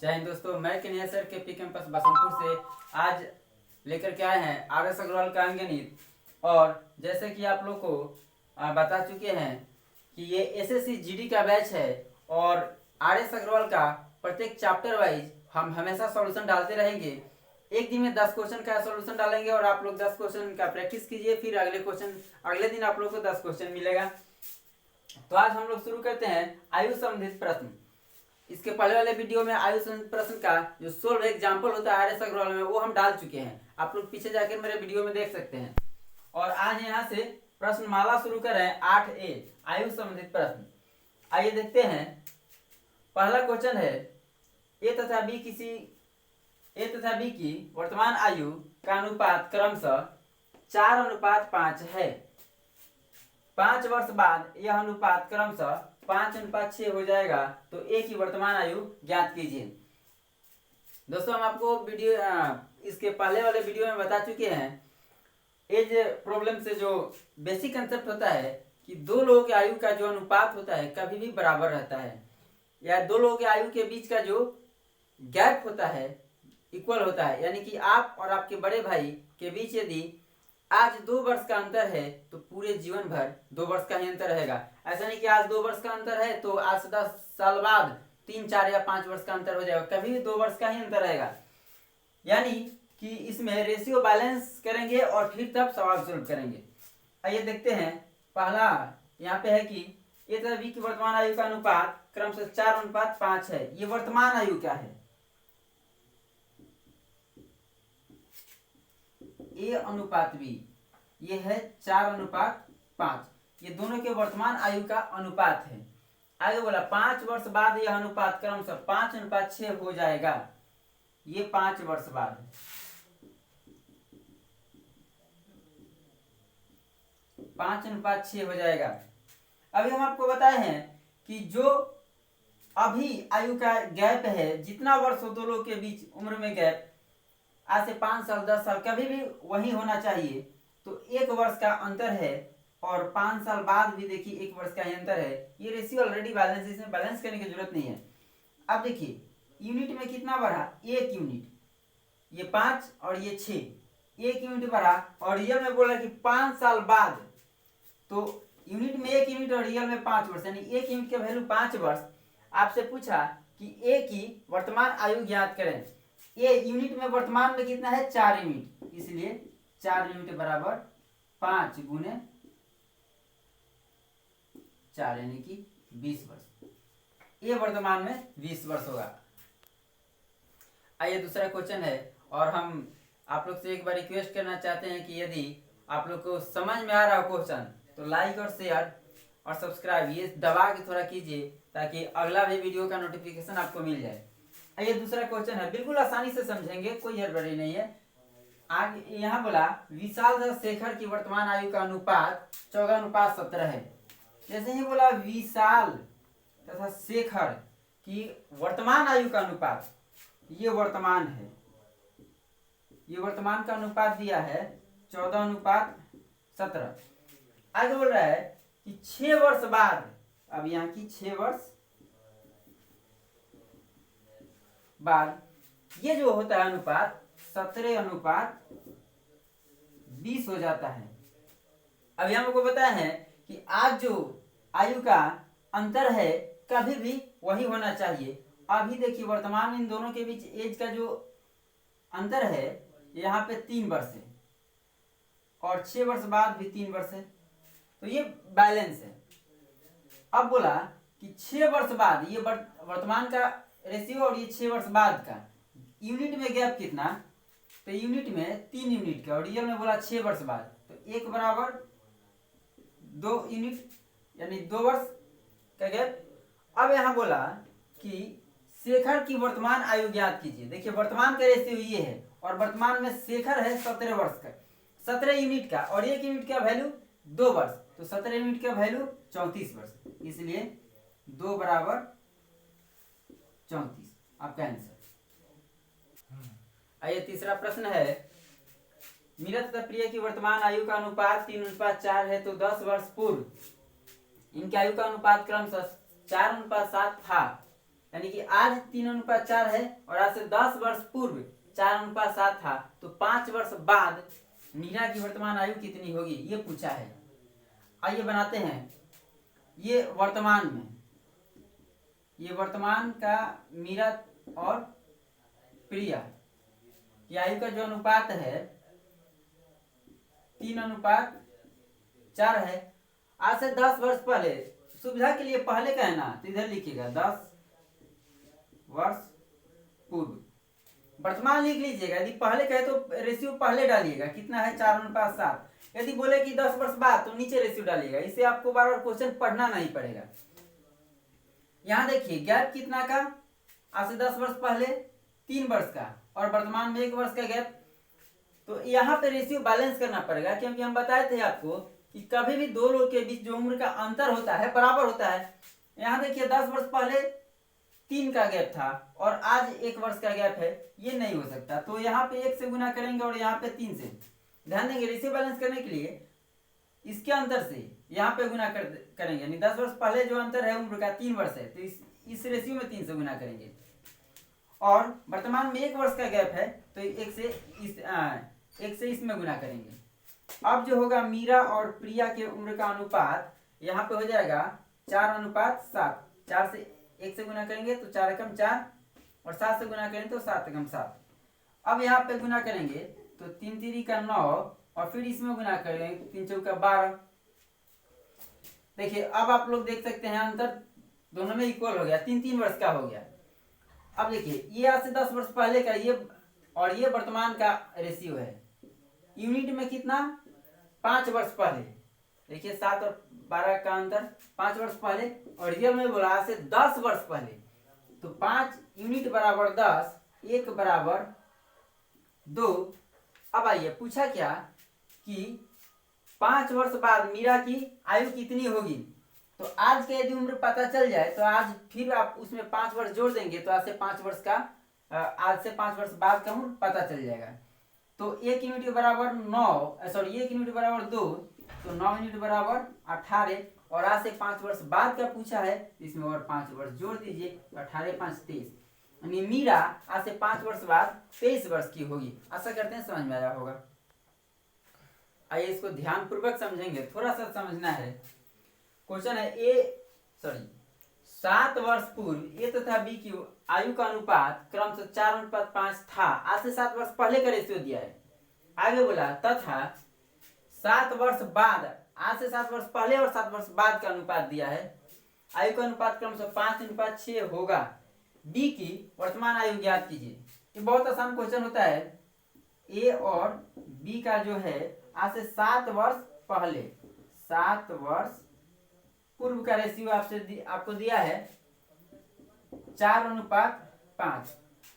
जय हिंद दोस्तों, मैं कन्हैया सर के पी कैंपस बसंतपुर से आज लेकर के आए हैं आर.एस. अग्रवाल का अंकगणित। और जैसे कि आप लोग को बता चुके हैं कि ये एसएससी जीडी का बैच है और आर.एस. अग्रवाल का प्रत्येक चैप्टर वाइज हम हमेशा सॉल्यूशन डालते रहेंगे। एक दिन में 10 क्वेश्चन का सॉल्यूशन डालेंगे और आप लोग 10 क्वेश्चन का प्रैक्टिस कीजिए। फिर अगले दिन आप लोग को 10 क्वेश्चन मिलेगा। तो आज हम लोग शुरू करते हैं आयु संबंधित प्रश्न। इसके पहले वाले वीडियो में आयु संबंधित प्रश्न का जो सोल्व एग्जाम्पल होता है आर.एस. अग्रवाल में, वो हम डाल चुके हैं। आप लोग पीछे जाकर मेरे वीडियो में देख सकते हैं। और आज यहाँ से प्रश्न माला शुरू कर रहे हैं 8A आयु संबंधित प्रश्न। आइए देखते हैं। पहला क्वेश्चन है ए तथा बी की वर्तमान आयु का अनुपात क्रमशः 4:5 है। 5 वर्ष बाद यह अनुपात क्रमशः 5:6 हो जाएगा। तो ए की वर्तमान आयु ज्ञात कीजिए। दोस्तों, हम आपको इसके पहले वाले वीडियो में बता चुके हैं एज प्रॉब्लम से जो बेसिक कंसेप्ट होता है कि दो लोगों की आयु का जो अनुपात होता है कभी भी बराबर रहता है, या दो लोगों की आयु के बीच का जो गैप होता है इक्वल होता है। यानी कि आप और आपके बड़े भाई के बीच यदि आज 2 वर्ष का अंतर है तो पूरे जीवन भर 2 वर्ष का ही अंतर रहेगा। ऐसा नहीं कि आज 2 वर्ष का अंतर है तो आज से 10 साल बाद 3, 4 या 5 वर्ष का अंतर हो जाएगा। कभी भी 2 वर्ष का ही अंतर रहेगा। यानी कि इसमें रेशियो बैलेंस करेंगे और फिर तब सवाल सोल्व करेंगे। आइए देखते हैं। पहला यहाँ पे है कि ए तथा बी की वर्तमान आयु का अनुपात क्रमशः 4:5 है। ये वर्तमान आयु क्या है? ए अनुपात बी, ये है 4:5। ये दोनों के वर्तमान आयु का अनुपात है। आगे बोला 5 वर्ष बाद यह अनुपात क्रमशः 5:6 हो जाएगा। ये 5 वर्ष बाद है। 5:6 हो जाएगा। अभी हम आपको बताए हैं कि जो अभी आयु का गैप है, जितना वर्ष हो दो लोग के बीच उम्र में गैप, आज से 5 साल 10 साल कभी भी वही होना चाहिए। तो 1 वर्ष का अंतर है और 5 साल बाद भी देखिए 1 वर्ष का ही अंतर है। ये रेशियो ऑलरेडी बैलेंस है, इसमें बैलेंस करने की जरूरत नहीं है। अब देखिए यूनिट में कितना बढ़ा? 1 यूनिट। ये 5 और ये 6, 1 यूनिट बढ़ा। और रियल में बोला कि 5 साल बाद, तो यूनिट में 1 यूनिट और रियल में 5 वर्ष, यानी 1 यूनिट का वैल्यू 5 वर्ष। आपसे पूछा कि ए की वर्तमान आयु ज्ञात करें। ये यूनिट में वर्तमान में कितना है? 4 यूनिट, इसलिए 4 यूनिट बराबर 5 गुने 4 यानी कि 20 वर्ष। ये वर्तमान में 20 वर्ष होगा। आइए दूसरा क्वेश्चन है। और हम आप लोग से एक बार रिक्वेस्ट करना चाहते हैं कि यदि आप लोग को समझ में आ रहा हो क्वेश्चन तो लाइक और शेयर और सब्सक्राइब ये दबा के थोड़ा कीजिए, ताकि अगला भी वीडियो का नोटिफिकेशन आपको मिल जाए। ये दूसरा क्वेश्चन है, बिल्कुल आसानी से समझेंगे, कोई हड़बड़ी नहीं है। आगे यहाँ बोला विशाल तथा शेखर की वर्तमान आयु का अनुपात 14:17 है। जैसे ही बोला विशाल तथा शेखर की वर्तमान आयु का अनुपात, ये वर्तमान है, ये वर्तमान का अनुपात दिया है 14:17। आगे बोल रहा है कि 6 वर्ष बाद, अब यहाँ की 6 वर्ष बाद ये जो होता है अनुपात 17:20 हो जाता है। अभी हम लोग को बताया है कि आज जो आयु का अंतर है कभी भी वही होना चाहिए। अभी देखिए वर्तमान में इन दोनों के बीच एज का जो अंतर है यहाँ पे 3 वर्ष है और 6 वर्ष बाद भी 3 वर्ष है, तो ये बैलेंस है। अब बोला कि 6 वर्ष बाद ये वर्तमान का रेशियो और ये 6 वर्ष बाद का यूनिट में गैप कितना? तो यूनिट में 3 यूनिट का और रियल में बोला 6 वर्ष बाद, तो 1 बराबर 2 यूनिट यानी 2 वर्ष का गैप। अब यहाँ बोला कि शेखर की वर्तमान आयु ज्ञात कीजिए। देखिए वर्तमान का रेशियो ये है और वर्तमान में शेखर है 17 वर्ष का, 17 यूनिट का, और 1 यूनिट का वैल्यू 2 वर्ष, तो 17 यूनिट का वैल्यू 34 वर्ष, इसलिए 2 बराबर 34 आपका आंसर। आइए तीसरा प्रश्न है। मीरा तथा प्रिया की वर्तमान आयु का अनुपात 3:4 है। तो 10 वर्ष पूर्व इनकी आयु का अनुपात क्रमशः 4:7 था। यानी कि आज 3:4 है और आज से 10 वर्ष पूर्व 4:7 था, तो 5 वर्ष बाद मीरा की वर्तमान आयु कितनी होगी ये पूछा है। आइए बनाते हैं। ये वर्तमान का मीरा और प्रिया की आयु का जो अनुपात है 3:4 है। आज से 10 वर्ष पहले, सुविधा के लिए पहले का है ना, तो इधर लिखिएगा 10 वर्ष पूर्व। वर्तमान लिख लीजिएगा, यदि पहले का है तो रेशियो पहले डालिएगा, कितना है 4:7। यदि बोले कि 10 वर्ष बाद तो नीचे रेशियो डालिएगा, इससे आपको बार बार क्वेश्चन पढ़ना नहीं पड़ेगा। यहाँ देखिए गैप कितना का, आज से 10 वर्ष पहले 3 वर्ष का और वर्तमान में 1 वर्ष का गैप। तो यहाँ पे रेशियो बैलेंस करना पड़ेगा, क्योंकि हम बताए थे आपको कि कभी भी दो लोग के बीच जो उम्र का अंतर होता है बराबर होता है। यहाँ देखिए 10 वर्ष पहले 3 का गैप था और आज 1 वर्ष का गैप है, ये नहीं हो सकता। तो यहाँ पे 1 से गुना करेंगे और यहाँ पे 3 से। ध्यान देंगे, रेशियो बैलेंस करने के लिए इसके अंतर से यहाँ पे गुना करेंगे, यानी 10 वर्ष पहले जो अंतर है उम्र का 3 वर्ष है, तो इस रेशियो में 3 से गुना करेंगे। और वर्तमान में 1 वर्ष का गैप है तो 1 से इसमें गुना करेंगे। अब जो होगा मीरा और प्रिया के उम्र का अनुपात यहाँ पे हो जाएगा 4:7। 4 से 1 से गुना करेंगे तो 4 एकम 4 और 7 से गुना करेंगे तो 7 एकम 7। अब यहाँ पे गुना करेंगे तो 3 3 का 9 और फिर इसमें गुना करेंगे 3 चौका 12। देखिए अब आप लोग देख सकते हैं अंतर दोनों में इक्वल हो गया, 3 वर्ष का हो गया। अब देखिए ये आज से 10 वर्ष पहले का ये और ये वर्तमान का रेशियो है। यूनिट में कितना 5 वर्ष पहले, देखिए 7 और 12 का अंतर 5 वर्ष पहले, और रियल में बोला आज से 10 वर्ष पहले, तो 5 यूनिट बराबर 10, 1 बराबर 2। अब आइए पूछा क्या कि 5 वर्ष बाद मीरा की आयु कितनी होगी। तो आज के यदि उम्र पता चल जाए तो आज फिर आप उसमें 5 वर्ष जोड़ देंगे तो आज से 5 वर्ष बाद का उम्र पता चल जाएगा। तो 1 यूनिट के बराबर 1 यूनिट बराबर 2, तो 9 यूनिट बराबर 18, और आज से 5 वर्ष बाद का पूछा है, इसमें और 5 वर्ष जोड़ दीजिए, 18 5 23, यानी मीरा आज से 5 वर्ष बाद 23 वर्ष की होगी। आशा करते हैं समझ में आया होगा। आइए इसको ध्यान पूर्वक समझेंगे, थोड़ा सा समझना है। क्वेश्चन है 7 वर्ष पूर्व ए तथा बी की आयु का अनुपात क्रमशः 4:5 था। आज से 7 वर्ष पहले का रेशियो दिया है। आगे बोला तथा 7 वर्ष बाद, आज से 7 वर्ष पहले और 7 वर्ष बाद का अनुपात दिया है। आयु का अनुपात क्रमशः 5:6 होगा। बी की वर्तमान आयु ज्ञात कीजिए। ये बहुत आसान क्वेश्चन होता है। ए और बी का जो है आज से 7 वर्ष पहले, 7 वर्ष पूर्व का रेशियो आपको दिया है 4:5,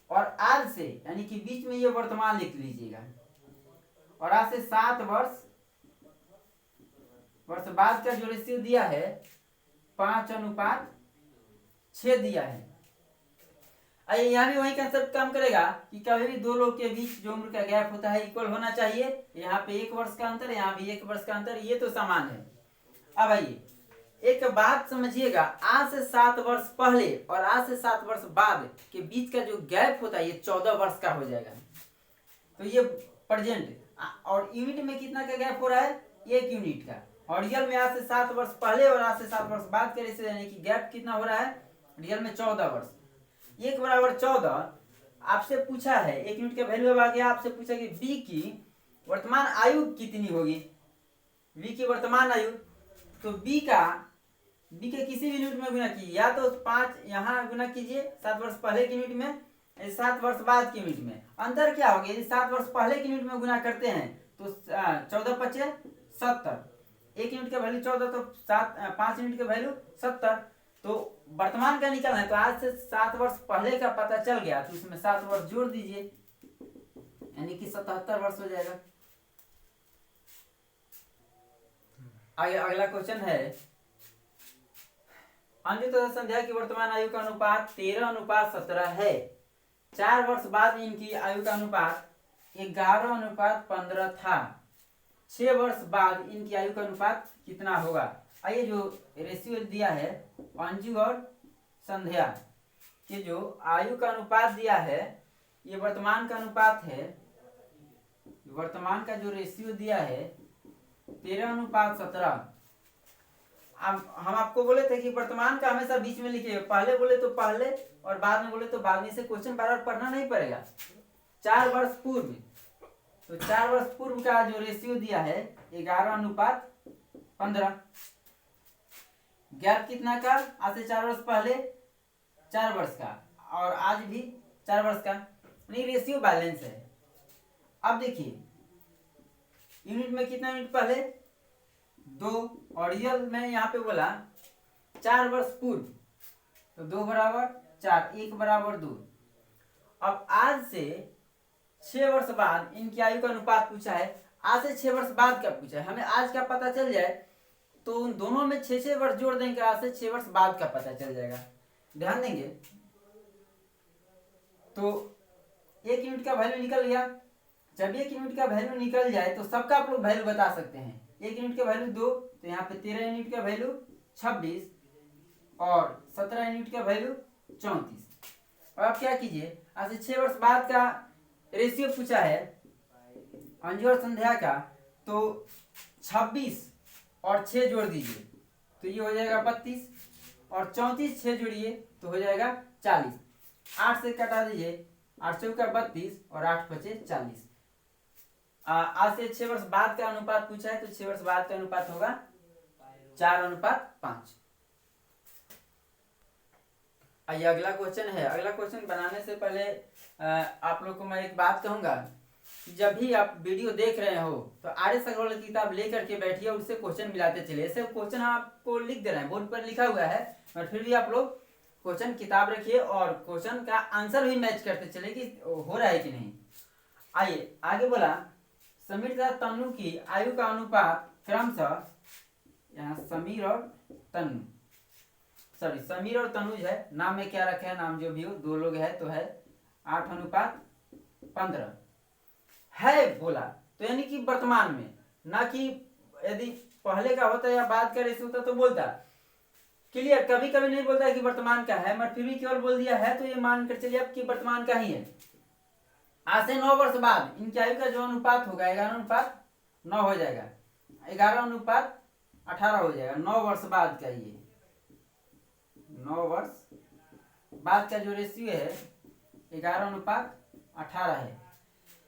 और आज से यानी कि बीच में ये वर्तमान लिख लीजिएगा, और आज से 7 वर्ष बाद का जो रेशियो दिया है 5:6 दिया है। आइए यहाँ भी वही कंसेप्ट काम करेगा कि कभी भी दो लोग के बीच जो उम्र का गैप होता है इक्वल होना चाहिए। यहाँ पे 1 वर्ष का अंतर, यहाँ भी 1 वर्ष का अंतर, ये तो समान है। अब आइए एक बात समझिएगा, आज से 7 वर्ष पहले और आज से 7 वर्ष बाद के बीच का जो गैप होता है ये 14 वर्ष का हो जाएगा। तो ये प्रेजेंट, और यूनिट में कितना का गैप हो रहा है 1 यूनिट का, और रियल में आज से 7 वर्ष पहले और आज से 7 वर्ष बाद के रेशियो यानी कि गैप कितना हो रहा है रियल में 14 वर्ष। 1 बराबर 14 आपसे पूछा है, 1 यूनिट का वैल्यू आ गया। आपसे पूछा कि बी की वर्तमान आयु कितनी होगी, बी की वर्तमान आयु। तो बी के किसी भी यूनिट में गुना कीजिए, या तो 5 यहाँ गुना कीजिए 7 वर्ष पहले की यूनिट में, 7 वर्ष बाद की यूनिट में। अंतर क्या होगा, यदि 7 वर्ष पहले की यूनिट में गुना करते हैं तो 14 5 70, 1 यूनिट का वैल्यू 14 तो 5 यूनिट का वैल्यू 70। तो वर्तमान का निकालना है, तो आज से 7 वर्ष पहले का पता चल गया तो इसमें 7 वर्ष जोड़ दीजिए, यानी कि 77 वर्ष हो जाएगा। आगे अगला क्वेश्चन है, अंजू तथा संध्या की वर्तमान आयु का अनुपात 13:17 है। 4 वर्ष बाद इनकी आयु का अनुपात 11:15 था। 6 वर्ष बाद इनकी आयु का अनुपात कितना होगा। आइए जो रेशियो दिया है अंजू और संध्या, कि जो आयु का अनुपात दिया है ये वर्तमान का अनुपात है, वर्तमान का जो रेशियो दिया है 13:17। अब हम आपको बोले थे कि वर्तमान का हमेशा बीच में लिखिए, पहले बोले तो पहले और बाद में बोले तो बाद में, से क्वेश्चन बार बार पढ़ना नहीं पड़ेगा। 4 वर्ष पूर्व, तो 4 वर्ष पूर्व का जो रेशियो दिया है 11:15। गैप कितना का? आज से 4 वर्ष पहले 4 वर्ष का और आज भी 4 वर्ष का, नहीं रेशियो बैलेंस है। अब देखिए यूनिट में कितना यूनिट पहले 2 और रियल में यहाँ पे बोला 4 वर्ष पूर्व, तो 2 बराबर 4, 1 बराबर 2। अब आज से 6 वर्ष बाद इनकी आयु का अनुपात पूछा है, आज से 6 वर्ष बाद का पूछा है। हमें आज का पता चल जाए तो उन दोनों में 6 वर्ष जोड़ देंगे, आज से 6 वर्ष बाद का पता चल जाएगा। ध्यान देंगे तो 1 यूनिट का वैल्यू निकल गया। जब 1 यूनिट का वैल्यू निकल जाए तो सबका आप लोग वैल्यू बता सकते हैं। 1 यूनिट का वैल्यू 2, तो यहाँ पे 13 यूनिट का वैल्यू 26 और 17 यूनिट का वैल्यू 34। और आप क्या कीजिए, आज से 6 वर्ष बाद का रेशियो पूछा है अंजू और संध्या का, तो 26 और 6 जोड़ दीजिए तो ये हो जाएगा 32 और 34 6 जोड़िए तो हो जाएगा 40। 8 से कटा दीजिए, 8 चौका 32 और 8 बचे 40। आज से 6 वर्ष बाद का अनुपात पूछा है, तो 6 वर्ष बाद का अनुपात होगा 4:5। आइए अगला क्वेश्चन है। अगला क्वेश्चन बनाने से पहले आप लोग को मैं एक बात कहूंगा कि जब भी आप वीडियो देख रहे हो तो आर्यस अग्रवाल की किताब लेकर के बैठिए और उससे क्वेश्चन मिलाते चलिए। ऐसे क्वेश्चन आपको लिख दे रहे हैं, बोर्ड पर लिखा हुआ है, और फिर भी आप लोग क्वेश्चन किताब रखिए और क्वेश्चन का आंसर भी मैच करते चलिए कि हो रहा है कि नहीं। आइए आगे बोला, समीर तथा तन्नु की आयु का अनुपात क्रमशः, यहाँ समीर और तन्नु, सॉरी समीर और तनुज है, नाम में क्या रखा है, नाम जो भी हो, 2 लोग है तो है 8:15 है बोला। तो यानी कि वर्तमान में, ना कि यदि पहले का होता या बाद का रेशियो होता तो बोलता। क्लियर? कभी कभी नहीं बोलता कि वर्तमान का है, मगर फिर भी केवल बोल दिया है तो ये मान कर चलिए अब कि वर्तमान का ही है। आज से 9 वर्ष बाद इनकी आयु का जो अनुपात होगा 11:9 हो जाएगा, 11:18 हो जाएगा। 9 वर्ष बाद का, ये 9 वर्ष बाद का जो रेशियो है 11:18 है।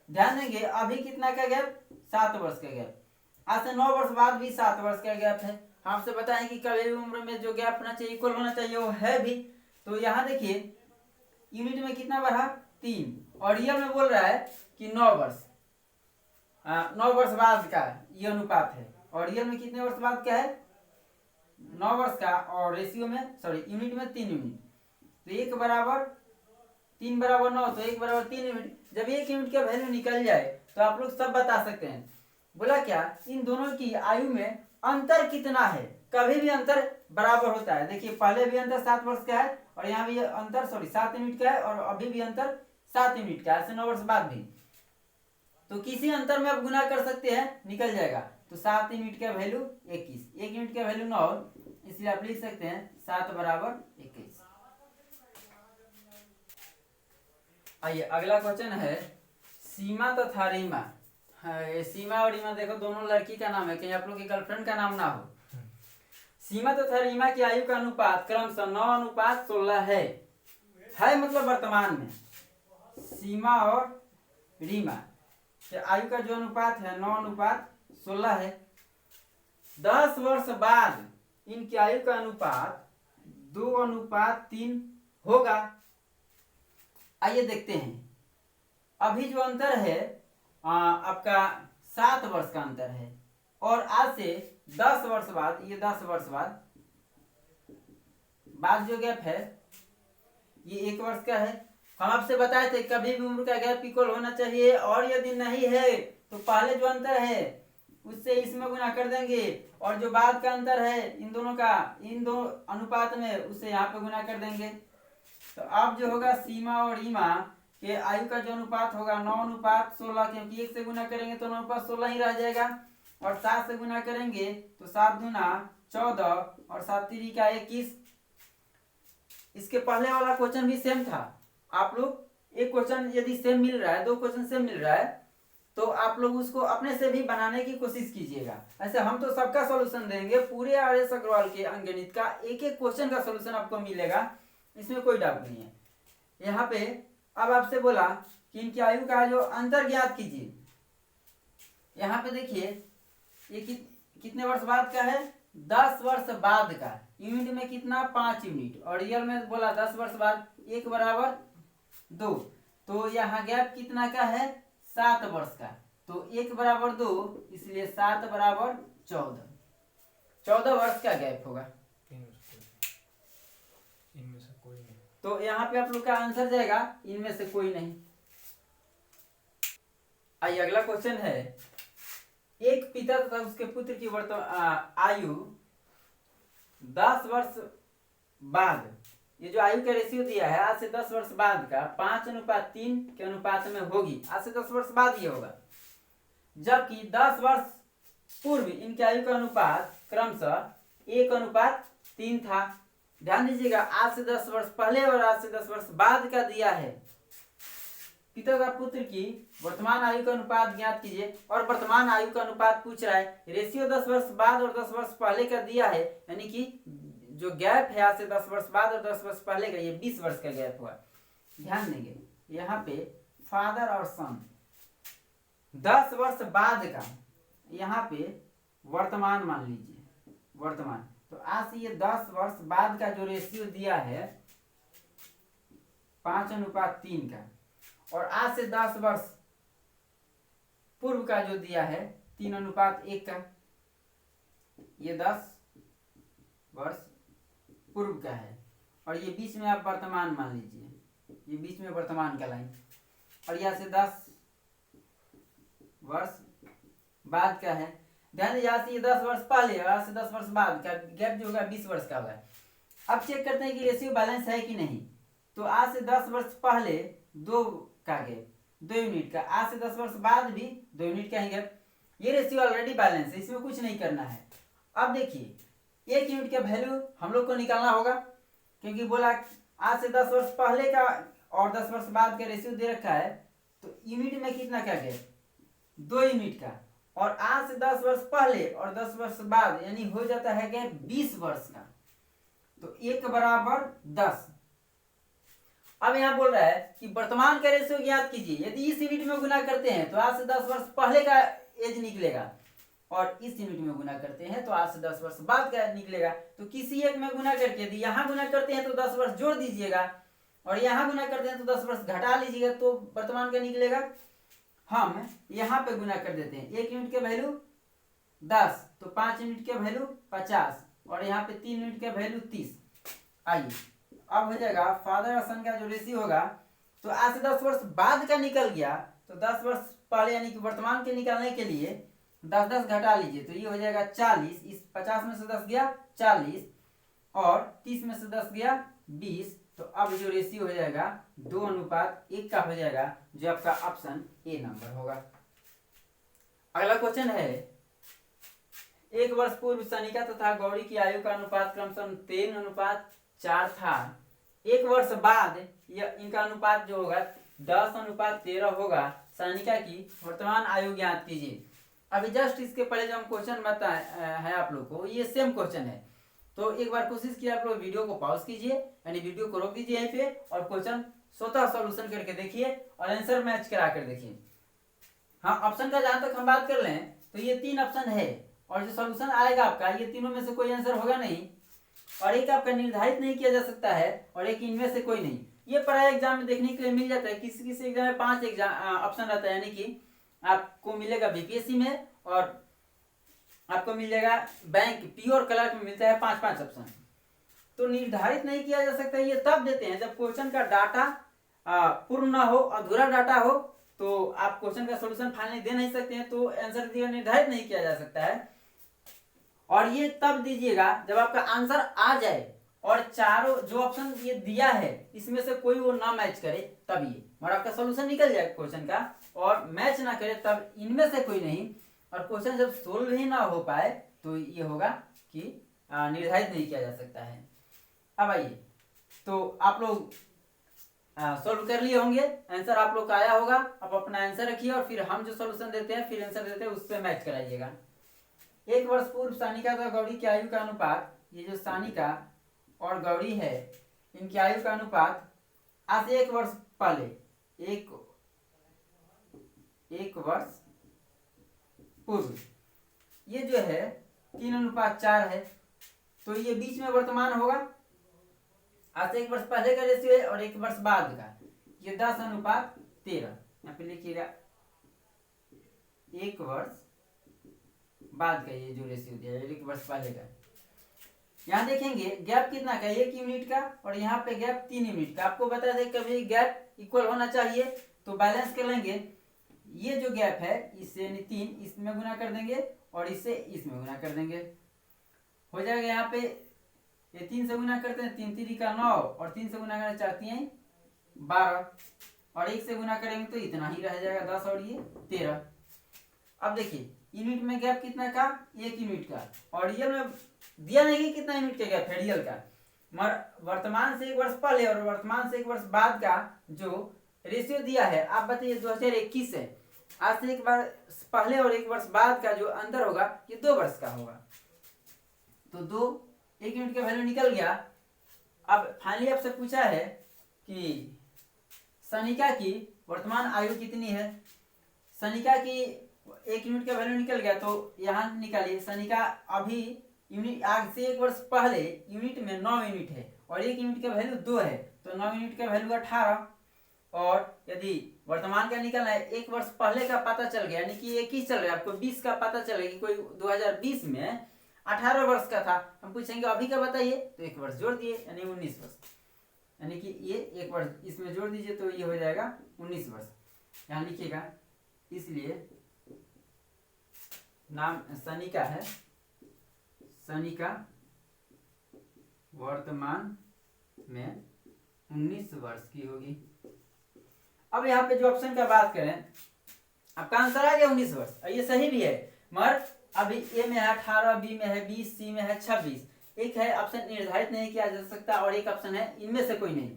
ध्यान देंगे अभी कितना का गैप, 7 वर्ष का गैप। आज से 9 वर्ष बाद भी 7 वर्ष का गैप है। आपसे बताएं कि कभी भी उम्र में जो गैप होना चाहिए इक्वल होना चाहिए, वो है भी। तो यहाँ देखिए यूनिट में कितना बढ़ा 3 और रियल में बोल रहा है कि 9 वर्ष, 9 वर्ष बाद का ये अनुपात है। और रियल में कितने वर्ष बाद का है, 9 वर्ष का, और रेशियो में सॉरी यूनिट में 3 यूनिट, तो 1 बराबर 3 बराबर 9, तो 1 बराबर 3 यूनिट। जब 1 यूनिट का वैल्यू निकल जाए तो आप लोग सब बता सकते हैं। बोला क्या, इन दोनों की आयु में अंतर कितना है। कभी भी अंतर बराबर होता है। देखिए पहले भी अंतर 7 वर्ष का है और यहाँ भी अंतर 7 यूनिट का है, और अभी भी अंतर 7 यूनिट का है, ऐसे 9 वर्ष बाद भी। तो किसी अंतर में आप गुना कर सकते हैं, निकल जाएगा। तो 7 यूनिट का वैल्यू 21, 1 यूनिट का वैल्यू 9, इसलिए आप लिख सकते हैं 7 बराबर 21। आइए अगला क्वेश्चन है, सीमा तथा रीमा। सीमा और रीमा देखो दोनों लड़की का नाम है, कहीं आप लोग की गर्लफ्रेंड का नाम ना हो। सीमा तथा रीमा की आयु का अनुपात क्रमशः 9:16 है मतलब वर्तमान में। सीमा और रीमा के आयु का जो अनुपात है 9:16 है। 10 वर्ष बाद इनकी आयु का अनुपात 2:3 होगा। आइए देखते हैं। अभी जो अंतर है आपका 7 वर्ष का अंतर है, और आज से 10 वर्ष बाद, ये 10 वर्ष बाद जो गैप है ये 1 वर्ष का है। हम आपसे बताए थे कभी भी उम्र का गैप इक्वल होना चाहिए, और यदि नहीं है तो पहले जो अंतर है उससे इसमें गुना कर देंगे, और जो बाद का अंतर है इन दोनों का, इन दो अनुपात में, उससे यहाँ पे गुना कर देंगे। तो अब जो होगा सीमा और रीमा के आयु का जो अनुपात होगा 9:16, क्योंकि 1 से गुना करेंगे तो 9:16 ही रह जाएगा, और 7 से गुना करेंगे तो 7 दूना 14 और 7 3 का 21। इसके पहले वाला क्वेश्चन भी सेम था। आप लोग एक क्वेश्चन यदि सेम मिल रहा है, दो क्वेश्चन सेम मिल रहा है, तो आप लोग उसको अपने से भी बनाने की कोशिश कीजिएगा। ऐसे हम तो सबका सॉल्यूशन देंगे, पूरे आर.एस. अग्रवाल के अंकगणित का एक एक क्वेश्चन का सॉल्यूशन आपको मिलेगा, इसमें कोई डाउट नहीं है। यहाँ पे अब आपसे बोला कि इनकी आयु का जो अंतर ज्ञात कीजिए। यहाँ पे देखिए ये कितने वर्ष बाद का है, 10 वर्ष बाद का। यूनिट में कितना, 5 यूनिट, और रियल में बोला 10 वर्ष बाद 1 बराबर 2, तो यहाँ गैप कितना का है, 7 वर्ष का। तो 1 बराबर 2, इसलिए 7 बराबर 14, 14 वर्ष का गैप होगा। इनमें से कोई नहीं। तो यहाँ पे आप लोग का आंसर जाएगा इनमें से कोई नहीं। आइए अगला क्वेश्चन है, एक पिता तथा उसके पुत्र की आयु 10 वर्ष बाद, ये जो आयु का रेशियो दिया है आज से 10 वर्ष बाद का 5:3 के अनुपात में होगी। आज से 10 वर्ष बाद ये होगा, जबकि 10 वर्ष पूर्व इनकी आयु का अनुपात क्रमशः 1:3 था। ध्यान दीजिएगा, आज से 10 वर्ष पहले और आज से 10 वर्ष बाद का दिया है। पिता तथा पुत्र की वर्तमान आयु का अनुपात ज्ञात कीजिए, और वर्तमान आयु का अनुपात पूछ रहा है। रेशियो 10 वर्ष बाद और 10 वर्ष पहले का दिया है, यानी कि जो गैप है आज से 10 वर्ष बाद और 10 वर्ष पहले का, ये 20 वर्ष का गैप हुआ। ध्यान देंगे यहाँ पे फादर और सन, 10 वर्ष बाद का, यहाँ पे वर्तमान मान लीजिए, वर्तमान। तो आज से ये 10 वर्ष बाद का जो रेशियो दिया है 5:3 का, और आज से 10 वर्ष पूर्व का जो दिया है 3:1 का, ये 10 वर्ष पूर्व का है, और ये बीच में आप वर्तमान मान लीजिए, ये बीच में वर्तमान का लाइन, और यहाँ से 10 वर्ष बाद का है। ध्यान दीजिए, यहाँ से ये 10 वर्ष पहले और आज से 10 वर्ष बाद का गैप जो होगा 20 वर्ष का होगा। अब चेक करते हैं कि रेशियो बैलेंस है कि नहीं। तो आज से 10 वर्ष पहले 2 का गैप, 2 यूनिट का, आज से 10 वर्ष बाद भी 2 यूनिट का ही गैप, ये रेशियो ऑलरेडी बैलेंस है, इसमें कुछ नहीं करना है। अब देखिए 1 यूनिट का वैल्यू हम लोग को निकालना होगा, क्योंकि बोला आज से 10 वर्ष पहले का और 10 वर्ष बाद का रेशियो दे रखा है, तो यूनिट में कितना का गैप, 2 यूनिट का, और आज से 10 वर्ष पहले और 10 वर्ष बाद यानी हो जाता है गैप 20 वर्ष का। तो 1 बराबर 10। अब यहाँ बोल रहा है कि वर्तमान का रेशियो ज्ञात कीजिए। यदि इस यूनिट में गुना करते हैं तो आज से 10 वर्ष पहले का एज निकलेगा, और इस यूनिट में गुना करते हैं तो आज से 10 वर्ष बाद का निकलेगा। तो किसी एक में गुना करके, यदि यहाँ गुना करते हैं तो 10 वर्ष जोड़ दीजिएगा, और यहाँ गुना करते हैं तो 10 वर्ष घटा लीजिएगा, तो वर्तमान का निकलेगा। हम यहाँ पे गुना कर देते हैं, 1 यूनिट के वैल्यू 10, तो 5 यूनिट के वैल्यू 50, और यहाँ पे 3 यूनिट के वैल्यू 30। आइए अब हो जाएगा फादर और सन का जो रेशियो होगा, तो आज से 10 वर्ष बाद का निकल गया, तो 10 वर्ष पहले यानी कि वर्तमान के निकालने के लिए 10 घटा लीजिए, तो ये हो जाएगा 40। इस 50 में से 10 गया 40, और 30 में से 10 गया 20। तो अब जो रेशियो हो जाएगा 2:1 का हो जाएगा, जो आपका ऑप्शन ए नंबर होगा। अगला क्वेश्चन है, 1 वर्ष पूर्व सनिका तथा गौरी की आयु का अनुपात क्रमशः 3:4 था। 1 वर्ष बाद इनका अनुपात जो होगा 10:13 होगा। सनिका की वर्तमान आयु ज्ञात कीजिए। अभी जस्ट इसके पहले जो हम क्वेश्चन बताए है आप लोग को, ये सेम क्वेश्चन है। तो एक बार कोशिश किया आप लोग वीडियो को पॉज कीजिए, यानी वीडियो को रोक दीजिए यहीं पे, और क्वेश्चन स्वतः सॉल्यूशन करके देखिए और आंसर मैच करा कर देखिए। हाँ, ऑप्शन का जहां तक हम बात कर लें तो ये 3 ऑप्शन है, और जो सॉल्यूशन आएगा आपका, ये तीनों में से कोई आंसर होगा नहीं, और एक आपका निर्धारित नहीं किया जा सकता है, और एक इनमें से कोई नहीं। ये पढ़ाई एग्जाम में देखने के लिए मिल जाता है। किसी किसी एग्जाम में 5 ऑप्शन रहता है, यानी कि आपको मिलेगा बीपीएससी में, और आपको मिल जाएगा बैंक प्योर क्लर्क में मिलता है 5-5 ऑप्शन। तो निर्धारित नहीं किया जा सकता, ये तब देते हैं जब क्वेश्चन का डाटा पूर्ण ना हो, अधूरा डाटा हो, तो आप क्वेश्चन का सॉल्यूशन फाइनली दे नहीं सकते हैं, तो आंसर दिया निर्धारित नहीं किया जा सकता है। और ये तब दीजिएगा जब आपका आंसर आ जाए, और चारों जो ऑप्शन ये दिया है इसमें से कोई वो ना मैच करे, तब ये और आपका सॉल्यूशन निकल जाए क्वेश्चन का, और मैच ना करे तब इनमें से कोई नहीं। और क्वेश्चन जब सोल्व ही ना हो पाए तो ये होगा कि निर्धारित नहीं किया जा सकता है। अब आइए तो आप लोग सॉल्व कर लिए होंगे, आंसर आप लोग का आया होगा। आप अपना आंसर रखिए और फिर हम जो सॉल्यूशन देते हैं फिर आंसर देते हैं उससे मैच कराइएगा। 1 वर्ष पूर्व सानिका तथा गौरी की आयु का अनुपात, ये जो सानिका और गौरी है इनकी आयु का अनुपात आज से 1 वर्ष पहले, एक वर्ष पूर्व ये जो है 3:4 है। तो ये बीच में वर्तमान होगा, आज से 1 वर्ष पहले का रेशियो है और 1 वर्ष बाद का, ये 10:13। यहाँ पे लिखिएगा 1 वर्ष बाद का ये जो रेशियो दिया है 1 वर्ष पहले का। यहाँ देखेंगे गैप कितना का, 1 यूनिट का, और यहाँ पे गैप 3 यूनिट का। आपको बता दें कभी गैप इक्वल होना चाहिए, तो बैलेंस कर लेंगे। ये जो गैप है इससे यानी 3 इसमें गुना कर देंगे और इससे इसमें गुना कर देंगे, हो जाएगा। यहाँ पे ये 3 से गुना करते हैं, 3 3 का 9 और 3 से गुना करना चाहती हैं 12 और 1 से गुना करेंगे तो इतना ही रह जाएगा 10 और ये 13। अब देखिए यूनिट में गैप कितना का, 1 यूनिट का, और रियल में दिया नहीं कि कितना यूनिट का गैप है रियल का, मगर वर्तमान से 1 वर्ष पहले और वर्तमान से 1 वर्ष बाद का जो रेशियो दिया है, आप बताइए 2021 है, आज से 1 वर्ष पहले और 1 वर्ष बाद का जो अंतर होगा ये 2 वर्ष का होगा। तो 1 यूनिट का वैल्यू निकल गया। अब फाइनली आपसे पूछा है कि सनिका की वर्तमान आयु कितनी है। सनिका की 1 यूनिट का वैल्यू निकल गया, तो यहाँ निकालिए सनिका अभी यूनिट आज से 1 वर्ष पहले यूनिट में 9 यूनिट है और 1 यूनिट का वैल्यू 2 है, तो 9 यूनिट का वैल्यू 18। और यदि वर्तमान का निकलना है 1 वर्ष पहले का पता चल गया, यानी कि 21 चल रहा है, आपको 20 का पता चलेगा कि कोई 2020 में 18 वर्ष का था, हम पूछेंगे अभी का बताइए, तो 1 वर्ष जोड़ दिए यानी 19 वर्ष, यानी कि ये 1 वर्ष इसमें जोड़ दीजिए तो ये हो जाएगा 19 वर्ष। यहाँ लिखिएगा, इसलिए नाम सनिका है, सनिका वर्तमान में 19 वर्ष की होगी। अब यहाँ पे जो ऑप्शन का बात करें, आपका आंसर आ गया 19 वर्ष, ये सही भी है, मगर अभी ए में है 18, बी में है 20, सी में है 26, एक है ऑप्शन निर्धारित नहीं किया जा सकता और एक ऑप्शन है इनमें से कोई नहीं।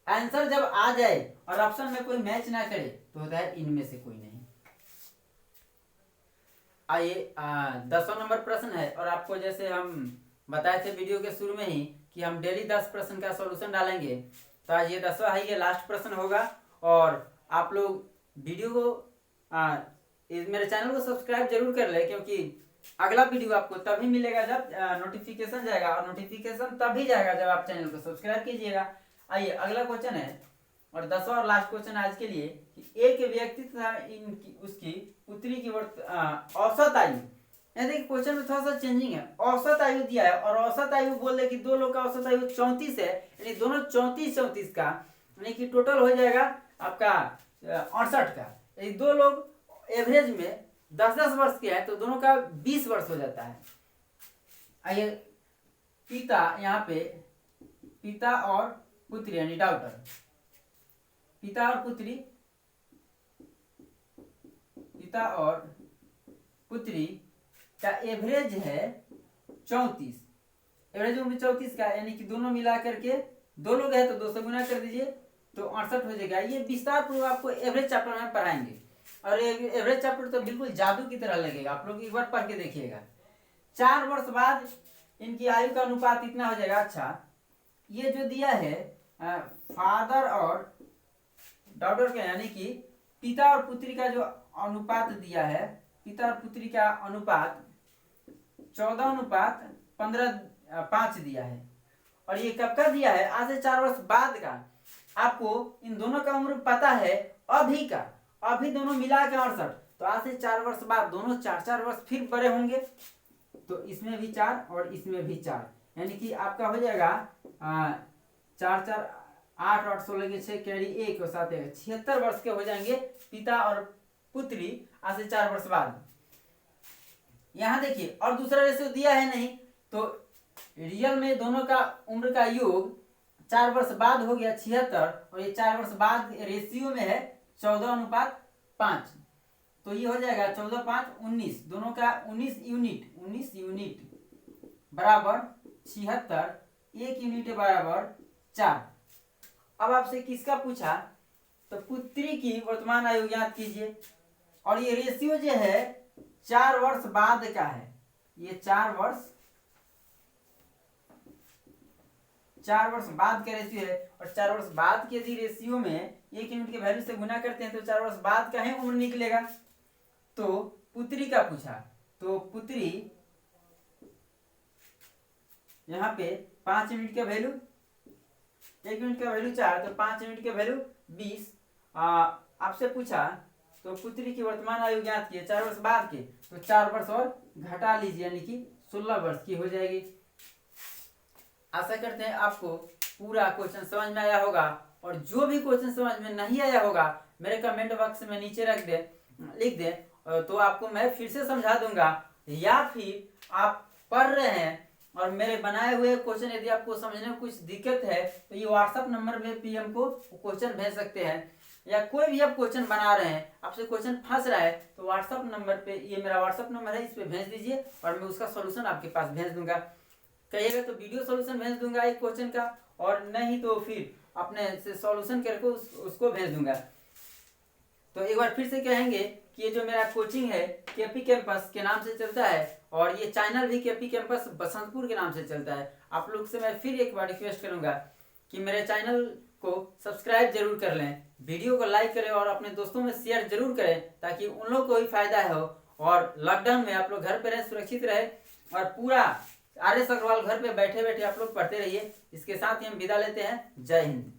आंसर जब आ जाए और ऑप्शन में कोई मैच ना करे तो होता है इनमें से कोई नहीं। आइए 10वां नंबर प्रश्न है, और आपको जैसे हम बताए थे वीडियो के शुरू में ही कि हम डेली 10 प्रश्न का सॉल्यूशन डालेंगे, तो आज ये 10वां है, ये लास्ट प्रश्न होगा। और आप लोग वीडियो को मेरे चैनल को सब्सक्राइब जरूर कर ले, क्योंकि अगला वीडियो आपको तभी मिलेगा जब नोटिफिकेशन जाएगा, और नोटिफिकेशन तभी जाएगा जब आप चैनल को सब्सक्राइब कीजिएगा। आइए अगला क्वेश्चन है, और 10वां और लास्ट क्वेश्चन आज के लिए कि एक व्यक्ति तथा उसकी पुत्री की औसत आयु, देखिए क्वेश्चन में थोड़ा सा चेंजिंग है, औसत आयु दिया है और औसत आयु बोल रहे कि 2 लोग का औसत आयु 34 है, यानी दोनों 34 का, यानी कि टोटल हो जाएगा आपका 68 का। यदि 2 लोग एवरेज में 10-10 वर्ष के हैं तो दोनों का 20 वर्ष हो जाता है। आइए पिता, यहाँ पे पिता और पुत्री यानी डॉटर, पिता और पुत्री, पिता और पुत्री का एवरेज है 34, एवरेज में 34 का, यानी कि दोनों मिला करके 2 लोग हैं तो 2 से गुना कर दीजिए तो 68 हो जाएगा। ये विस्तार पूर्वक आपको एवरेज चैप्टर में पढ़ाएंगे, और एवरेज चैप्टर तो बिल्कुल जादू की तरह लगेगा, आप लोग एक बार पढ़ के देखिएगा। 4 वर्ष बाद इनकी आयु का अनुपात इतना हो जाएगा। अच्छा, ये जो दिया है फादर और डॉटर का, यानी कि पिता और पुत्री का जो अनुपात दिया है, पिता और पुत्री का अनुपात 14:15 दिया है, और ये कब का दिया है, आज से 4 वर्ष बाद का। आपको इन दोनों का उम्र पता है अभी का, अभी दोनों मिला के 68, तो आज से 4 वर्ष बाद दोनों 4-4 वर्ष फिर बड़े होंगे, तो इसमें भी 4 और इसमें भी 4, यानी कि आपका हो जाएगा 4-4 8 8 16 के 6 कैरी 1 और 7 76 वर्ष के हो जाएंगे पिता और पुत्री आज से 4 वर्ष बाद। यहाँ देखिए, और दूसरा रेशियो दिया है नहीं, तो रियल में दोनों का उम्र का योग 4 वर्ष बाद हो गया 76, और ये 4 वर्ष बाद रेशियो में है 14:5, तो ये हो जाएगा 14×5 = 19, दोनों का 19 यूनिट बराबर 76, 1 यूनिट बराबर 4, अब आपसे किसका पूछा, तो पुत्री की वर्तमान आयु ज्ञात कीजिए। और ये रेशियो जो है 4 वर्ष बाद का है, ये 4 वर्ष बाद का रेशियो है। और 4 वर्ष बाद के यदि रेशियो में 1 यूनिट के वैल्यू से गुना करते हैं तो 4 वर्ष बाद का ही उम्र निकलेगा। तो पुत्री का पूछा, तो पुत्री यहाँ पे 5 यूनिट का वैल्यू, 1 यूनिट का वैल्यू 4, तो 5 यूनिट का वैल्यू 20। आपसे पूछा तो पुत्री की वर्तमान आयु ज्ञात की 4 वर्ष बाद के, तो 4 वर्ष और घटा लीजिए, यानी कि 16 वर्ष की हो जाएगी। आशा करते हैं आपको पूरा क्वेश्चन समझ में आया होगा। और जो भी क्वेश्चन समझ में नहीं आया होगा मेरे कमेंट बॉक्स में नीचे लिख दे, तो आपको मैं फिर से समझा दूंगा। या फिर आप पढ़ रहे हैं और मेरे बनाए हुए क्वेश्चन यदि आपको समझने में कुछ दिक्कत है तो ये व्हाट्सएप नंबर में भी हमको क्वेश्चन भेज सकते हैं। या कोई भी आप क्वेश्चन बना रहे हैं, आपसे क्वेश्चन फंस रहा है, तो व्हाट्सएप नंबर पे, ये मेरा व्हाट्सएप नंबर है, इस पे भेज दीजिए और मैं उसका सॉल्यूशन आपके पास भेज दूंगा। कहिएगा तो वीडियो सॉल्यूशन भेज दूंगा एक क्वेश्चन का, और नहीं तो फिर अपने से सॉल्यूशन करके उसको भेज दूंगा। तो एक बार फिर से कहेंगे कि ये जो मेरा कोचिंग है केपी कैंपस के नाम से चलता है, और ये चैनल भी केपी कैंपस बसंतपुर के नाम से चलता है। आप लोग से मैं फिर एक बार रिक्वेस्ट करूंगा कि मेरे चैनल को सब्सक्राइब जरूर कर लें, वीडियो को लाइक करें और अपने दोस्तों में शेयर जरूर करें, ताकि उन लोग को भी फायदा हो। और लॉकडाउन में आप लोग घर पे रहें, सुरक्षित रहे, और पूरा RS अग्रवाल घर पे बैठे बैठे आप लोग पढ़ते रहिए। इसके साथ ही हम विदा लेते हैं। जय हिंद।